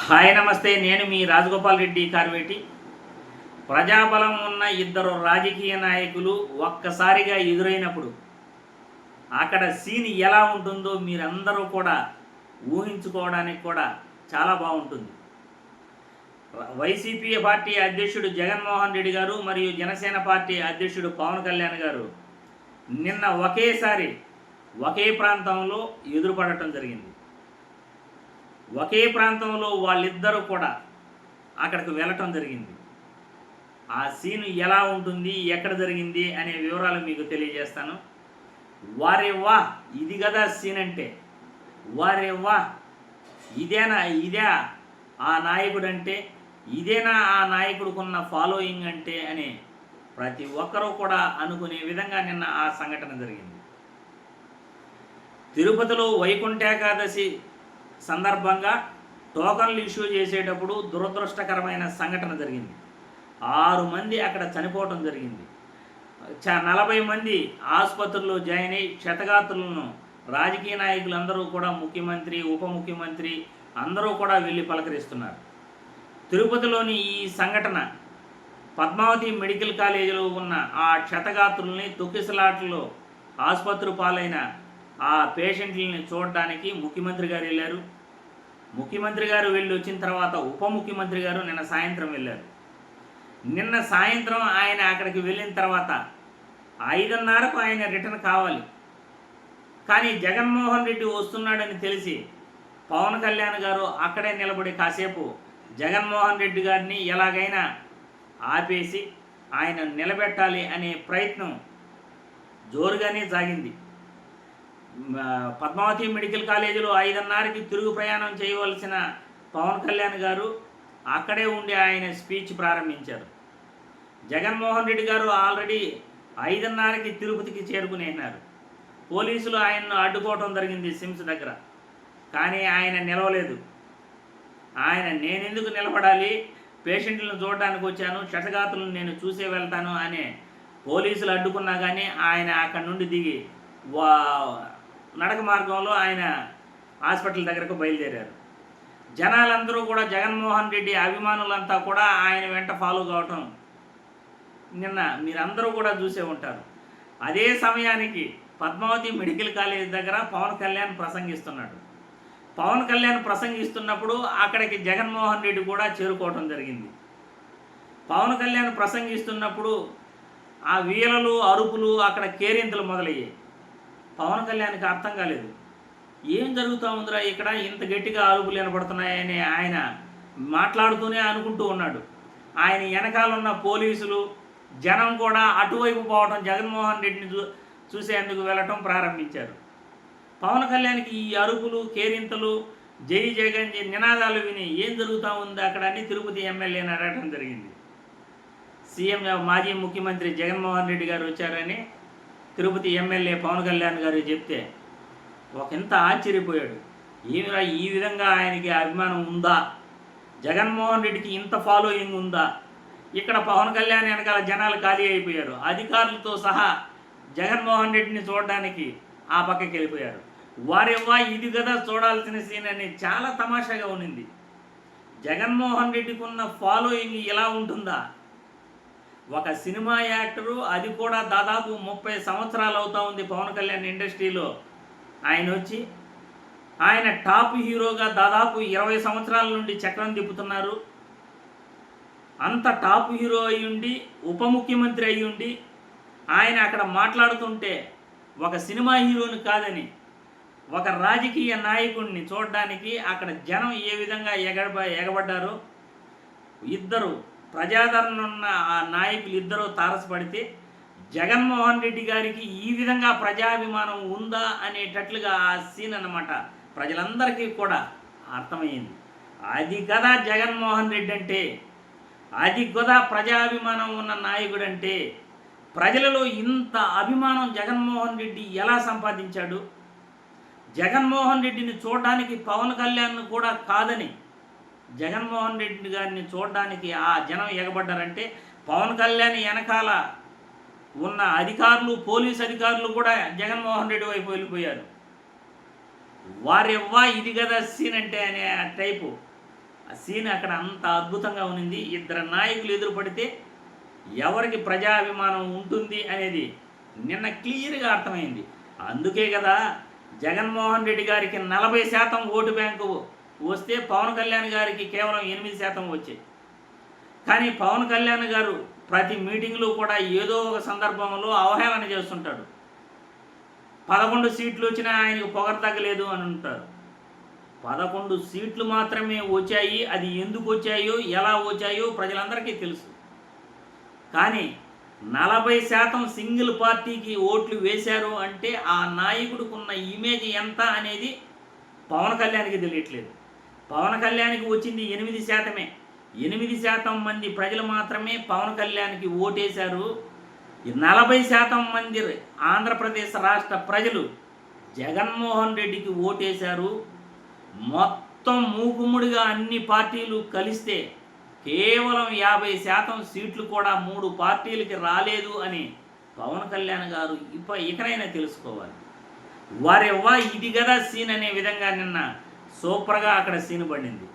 Hi నమస్తే. నేను మీ రాజగోపాల్ రెడ్డి కార్వేటి. ప్రజాబలం ఉన్న ఇద్దరు రాజకీయ నాయకులు ఒక్కసారిగా ఎదురైనప్పుడు అక్కడ సీన్ ఎలా ఉంటుందో మీరందరూ కూడా ఊహించుకోవడానికి కూడా చాలా బాగుంటుంది. వైసీపీ పార్టీ అధ్యక్షుడు జగన్మోహన్ రెడ్డి గారు మరియు జనసేన పార్టీ అధ్యక్షుడు పవన్ కళ్యాణ్ గారు నిన్న ఒకేసారి ఒకే ప్రాంతంలో ఎదురుపడటం జరిగింది. ఒకే ప్రాంతంలో వాళ్ళిద్దరూ కూడా అక్కడికి వెళ్ళటం జరిగింది. ఆ సీను ఎలా ఉంటుంది, ఎక్కడ జరిగింది అనే వివరాలు మీకు తెలియజేస్తాను. వారే వా, ఇది కదా సీన్ అంటే, వారే వా, ఇదే ఆ నాయకుడు అంటే, ఇదేనా ఆ నాయకుడుకున్న ఫాలోయింగ్ అంటే అని ప్రతి ఒక్కరూ కూడా అనుకునే విధంగా నిన్న ఆ సంఘటన జరిగింది. తిరుపతిలో వైకుంఠ ఏకాదశి సందర్భంగా టోకన్లు ఇష్యూ చేసేటప్పుడు దురదృష్టకరమైన సంఘటన జరిగింది. 6 మంది అక్కడ చనిపోవటం జరిగింది. 40 మంది ఆసుపత్రుల్లో జాయిన్ అయ్యి క్షతగాత్రులను రాజకీయ నాయకులందరూ కూడా, ముఖ్యమంత్రి, ఉప ముఖ్యమంత్రి అందరూ కూడా వెళ్ళి పలకరిస్తున్నారు. తిరుపతిలోని ఈ సంఘటన పద్మావతి మెడికల్ కాలేజీలో ఉన్న ఆ క్షతగాత్రుల్ని, తొక్కిసలాటలో ఆసుపత్రి పాలైన ఆ పేషెంట్లని చూడడానికి ముఖ్యమంత్రి గారు వెళ్ళారు. ముఖ్యమంత్రి గారు వెళ్ళి వచ్చిన తర్వాత ఉప ముఖ్యమంత్రి గారు నిన్న సాయంత్రం వెళ్ళారు. నిన్న సాయంత్రం ఆయన అక్కడికి వెళ్ళిన తర్వాత 5:30కు ఆయన రిటర్న్ కావాలి. కానీ జగన్మోహన్ రెడ్డి వస్తున్నాడని తెలిసి పవన్ కళ్యాణ్ గారు అక్కడే నిలబడి కాసేపు జగన్మోహన్ రెడ్డి గారిని ఎలాగైనా ఆపేసి ఆయన నిలబెట్టాలి అనే ప్రయత్నం జోరుగానే సాగింది. పద్మావతి మెడికల్ కాలేజీలో 5:30కి తిరుగు ప్రయాణం చేయవలసిన పవన్ కళ్యాణ్ గారు అక్కడే ఉండి ఆయన స్పీచ్ ప్రారంభించారు. జగన్మోహన్ రెడ్డి గారు ఆల్రెడీ 5:30కి తిరుపతికి చేరుకునేసినారు. పోలీసులు ఆయన్ను అడ్డుకోవటం జరిగింది సిమ్స్ దగ్గర. కానీ ఆయన నిలవలేదు. ఆయన నేనెందుకు నిలబడాలి, పేషెంట్లను చూడడానికి వచ్చాను, క్షతగాత్రులను నేను చూసే వెళ్తాను అనే పోలీసులు అడ్డుకున్నా కానీ ఆయన అక్కడి నుండి దిగి నడక మార్గంలో ఆయన హాస్పిటల్ దగ్గరకు బయలుదేరారు. జనాలందరూ కూడా, జగన్మోహన్ రెడ్డి అభిమానులంతా కూడా ఆయన వెంట ఫాలో కావటం నిన్న మీరందరూ కూడా చూసే ఉంటారు. అదే సమయానికి పద్మావతి మెడికల్ కాలేజ్ దగ్గర పవన్ కళ్యాణ్ ప్రసంగిస్తున్నాడు. పవన్ కళ్యాణ్ ప్రసంగిస్తున్నప్పుడు అక్కడికి జగన్మోహన్ రెడ్డి కూడా చేరుకోవటం జరిగింది. పవన్ కళ్యాణ్ ప్రసంగిస్తున్నప్పుడు ఆ వీలలు, అరుపులు, అక్కడ కేరింతలు మొదలయ్యాయి. పవన్ కళ్యాణ్కి అర్థం కాలేదు. ఏం జరుగుతూ ఉందిరా ఇక్కడ, ఇంత గట్టిగా అరుపులు వినపడుతున్నాయని ఆయన మాట్లాడుతూనే అనుకుంటూ ఉన్నాడు. ఆయన వెనకాలన్న పోలీసులు, జనం కూడా అటువైపు పోవటం, జగన్మోహన్ రెడ్డిని చూసేందుకు వెళ్ళటం ప్రారంభించారు. పవన్ కళ్యాణ్కి ఈ అరుపులు, కేరింతలు, జై జగన్ నినాదాలు విని ఏం జరుగుతూ ఉంది అక్కడ అని తిరుపతి ఎమ్మెల్యేని అడగటం జరిగింది. సీఎం మాజీ ముఖ్యమంత్రి జగన్మోహన్ రెడ్డి గారు వచ్చారని తిరుపతి ఎమ్మెల్యే పవన్ కళ్యాణ్ గారు చెప్తే ఒకంత ఆశ్చర్యపోయాడు. ఏమిరా, ఈ విధంగా ఆయనకి అభిమానం ఉందా, జగన్మోహన్ రెడ్డికి ఇంత ఫాలోయింగ్ ఉందా? ఇక్కడ పవన్ కళ్యాణ్ వెనకాల జనాలు ఖాళీ అయిపోయారు. అధికారులతో సహా జగన్మోహన్ రెడ్డిని చూడడానికి ఆ పక్కకి వెళ్ళిపోయారు. వారెవ్వా, ఇది కదా చూడాల్సిన సీన్ అని చాలా తమాషాగా ఉండింది. జగన్మోహన్ రెడ్డికి ఉన్న ఫాలోయింగ్ ఎలా ఉంటుందా? ఒక సినిమా యాక్టరు, అది కూడా దాదాపు 30 సంవత్సరాలు అవుతూ ఉంది పవన్ కళ్యాణ్ ఇండస్ట్రీలో ఆయన వచ్చి. ఆయన టాప్ హీరోగా దాదాపు 20 సంవత్సరాల నుండి చక్రం తిప్పుతున్నారు. అంత టాప్ హీరో అయ్యుండి, ఉప ముఖ్యమంత్రి అయ్యుండి ఆయన అక్కడ మాట్లాడుతుంటే ఒక సినిమా హీరోని కాదని ఒక రాజకీయ నాయకుడిని చూడడానికి అక్కడ జనం ఏ విధంగా ఎగబడ్డారో, ఇద్దరు ప్రజాదరణ ఉన్న ఆ నాయకులు ఇద్దరూ తారసపడితే జగన్మోహన్ రెడ్డి గారికి ఈ విధంగా ప్రజాభిమానం ఉందా అనేటట్లుగా ఆ సీన్ అన్నమాట ప్రజలందరికీ కూడా అర్థమైంది. అది కదా జగన్మోహన్ రెడ్డి అంటే, అది కదా ప్రజాభిమానం ఉన్న నాయకుడు అంటే. ప్రజలలో ఇంత అభిమానం జగన్మోహన్ రెడ్డి ఎలా సంపాదించాడు? జగన్మోహన్ రెడ్డిని చూడడానికి పవన్ కళ్యాణ్ కూడా కాదని జగన్మోహన్ రెడ్డి గారిని చూడడానికి ఆ జనం ఎగబడ్డారంటే పవన్ కళ్యాణ్ వెనకాల ఉన్న అధికారులు, పోలీస్ అధికారులు కూడా జగన్మోహన్ రెడ్డి వైపు వెళ్ళిపోయారు. వారెవ్వా, ఇది కదా సీన్ అంటే అనే టైపు ఆ సీన్ అక్కడ అంత అద్భుతంగా ఉన్నింది. ఇద్దరు నాయకులు ఎదురుపడితే ఎవరికి ప్రజాభిమానం ఉంటుంది అనేది నిన్న క్లియర్గా అర్థమైంది. అందుకే కదా జగన్మోహన్ రెడ్డి గారికి 40% ఓటు బ్యాంకు వస్తే పవన్ కళ్యాణ్ గారికి కేవలం 8% వచ్చాయి. కానీ పవన్ కళ్యాణ్ గారు ప్రతి మీటింగ్లో కూడా ఏదో ఒక సందర్భంలో అవహేళన చేస్తుంటాడు. 11 సీట్లు వచ్చినా ఆయనకు పొగరు తగ్గలేదు అని అంటారు. 11 సీట్లు మాత్రమే వచ్చాయి. అది ఎందుకు వచ్చాయో ఎలా వచ్చాయో ప్రజలందరికీ తెలుసు. కానీ 40% సింగిల్ పార్టీకి ఓట్లు వేశారు అంటే ఆ నాయకుడికి ఉన్న ఇమేజ్ ఎంత అనేది పవన్ కళ్యాణ్కి తెలియట్లేదు. పవన్ కళ్యాణ్కి వచ్చింది 8%. 8% మంది ప్రజలు మాత్రమే పవన్ కళ్యాణ్కి ఓటేశారు. 40% మంది ఆంధ్రప్రదేశ్ రాష్ట్ర ప్రజలు జగన్మోహన్ రెడ్డికి ఓటేశారు. మొత్తం మూకుమ్ముడిగా అన్ని పార్టీలు కలిస్తే కేవలం 50% సీట్లు కూడా 3 పార్టీలకి రాలేదు అని పవన్ కళ్యాణ్ గారు ఇకనైనా తెలుసుకోవాలి. వారెవ్వా ఇది కదా సీన్ అనే విధంగా నిన్న సూపర్గా అక్కడ సీన్ పడింది.